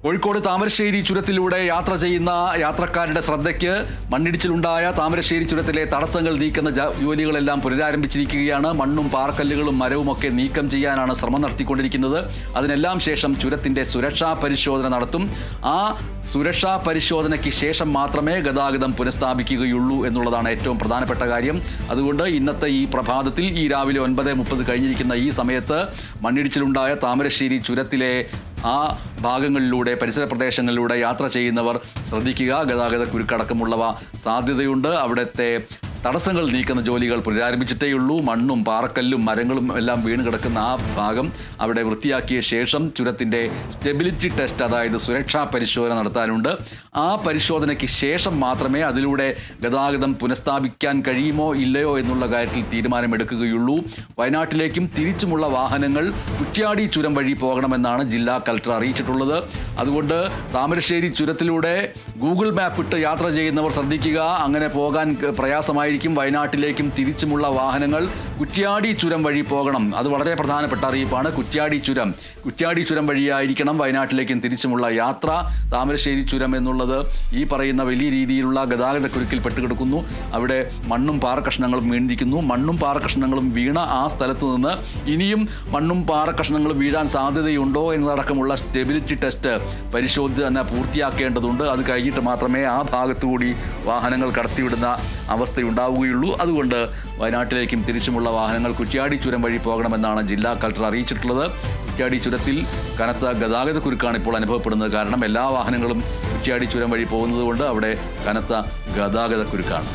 കോഴിക്കോട് താമരശ്ശേരി ചുരത്തിലൂടെ യാത്ര ചെയ്യുന്ന യാത്രക്കാരുടെ ശ്രദ്ധയ്ക്ക് മണ്ണിടിച്ചിലുണ്ടായ താമരശ്ശേരി ചുരത്തിലെ തടസ്സങ്ങൾ നീക്കുന്ന ജോലികളെല്ലാം പുനരാരംഭിച്ചിരിക്കുകയാണ്. മണ്ണും പാറക്കല്ലുകളും മരവും ഒക്കെ നീക്കം ചെയ്യാനാണ് ശ്രമം നടത്തിക്കൊണ്ടിരിക്കുന്നത്. അതിനെല്ലാം ശേഷം ചുരത്തിൻ്റെ സുരക്ഷാ പരിശോധന നടത്തും. ആ സുരക്ഷാ പരിശോധനയ്ക്ക് ശേഷം മാത്രമേ ഗതാഗതം പുനഃസ്ഥാപിക്കുകയുള്ളൂ എന്നുള്ളതാണ് ഏറ്റവും പ്രധാനപ്പെട്ട കാര്യം. അതുകൊണ്ട് ഇന്നത്തെ ഈ പ്രഭാതത്തിൽ ഈ രാവിലെ 9:30 കഴിഞ്ഞിരിക്കുന്ന ഈ സമയത്ത് മണ്ണിടിച്ചിലുണ്ടായ താമരശ്ശേരി ചുരത്തിലെ ആ ഭാഗങ്ങളിലൂടെ പരിസര പ്രദേശങ്ങളിലൂടെ യാത്ര ചെയ്യുന്നവർ ശ്രദ്ധിക്കുക. ഗതാഗത കുരുക്കടക്കമുള്ളവ സാധ്യതയുണ്ട്. അവിടുത്തെ തടസ്സങ്ങൾ നീക്കുന്ന ജോലികൾ പുനരാരംഭിച്ചിട്ടേയുള്ളൂ. മണ്ണും പാറക്കല്ലും മരങ്ങളും എല്ലാം വീണ് കിടക്കുന്ന ആ ഭാഗം അവിടെ വൃത്തിയാക്കിയ ശേഷം ചുരത്തിൻ്റെ സ്റ്റെബിലിറ്റി ടെസ്റ്റ്, അതായത് സുരക്ഷാ പരിശോധന നടത്താനുണ്ട്. ആ പരിശോധനയ്ക്ക് ശേഷം മാത്രമേ അതിലൂടെ ഗതാഗതം പുനഃസ്ഥാപിക്കാൻ കഴിയുമോ ഇല്ലയോ എന്നുള്ള കാര്യത്തിൽ തീരുമാനമെടുക്കുകയുള്ളൂ. വയനാട്ടിലേക്കും തിരിച്ചുമുള്ള വാഹനങ്ങൾ കുറ്റ്യാടി ചുരം വഴി പോകണമെന്നാണ് ജില്ലാ കളക്ടർ അറിയിച്ചിട്ടുള്ളത്. അതുകൊണ്ട് താമരശ്ശേരി ചുരത്തിലൂടെ ഗൂഗിൾ മാപ്പ് ഇട്ട് യാത്ര ചെയ്യുന്നവർ ശ്രദ്ധിക്കുക. അങ്ങനെ പോകാൻ പ്രയാസമായിരിക്കും. വയനാട്ടിലേക്കും തിരിച്ചുമുള്ള വാഹനങ്ങൾ കുറ്റ്യാടി ചുരം വഴി പോകണം. അത് വളരെ പ്രധാനപ്പെട്ട അറിയിപ്പാണ്. കുറ്റ്യാടി ചുരം വഴിയായിരിക്കണം വയനാട്ടിലേക്കും തിരിച്ചുമുള്ള യാത്ര. താമരശ്ശേരി ചുരം എന്നുള്ളത് ഈ പറയുന്ന വലിയ രീതിയിലുള്ള ഗതാഗത കുരുക്കിൽ പെട്ടുകിടക്കുന്നു. അവിടെ മണ്ണും പാറക്കഷ്ണങ്ങളും വീണിരിക്കുന്നു. മണ്ണും പാറക്കഷ്ണങ്ങളും വീണ ആ സ്ഥലത്ത് നിന്ന് ഇനിയും മണ്ണും പാറക്കഷ്ണങ്ങളും വീഴാൻ സാധ്യതയുണ്ടോ എന്നതടക്കമുള്ള സ്റ്റെബിലിറ്റി ടെസ്റ്റ് പരിശോധിച്ച് തന്നെ പൂർത്തിയാക്കേണ്ടതുണ്ട്. അത് കഴിഞ്ഞിട്ട് മാത്രമേ ആ ഭാഗത്തുകൂടി വാഹനങ്ങൾ കടത്തിവിടുന്ന അവസ്ഥയുണ്ടാവുകയുള്ളൂ. അതുകൊണ്ട് വയനാട്ടിലേക്കും തിരിച്ചുമുള്ള വാഹനങ്ങൾ കുറ്റ്യാടി ചുരം വഴി പോകണമെന്നാണ് ജില്ലാ കളക്ടർ അറിയിച്ചിട്ടുള്ളത്. കുറ്റ്യാടി ചുരത്തിൽ കനത്ത ഗതാഗത കുരുക്കാണ് ഇപ്പോൾ അനുഭവപ്പെടുന്നത്. കാരണം എല്ലാ വാഹനങ്ങളും കുറ്റ്യാടി ചുരം വഴി പോകുന്നത് കൊണ്ട് അവിടെ കനത്ത ഗതാഗത കുരുക്കാണ്.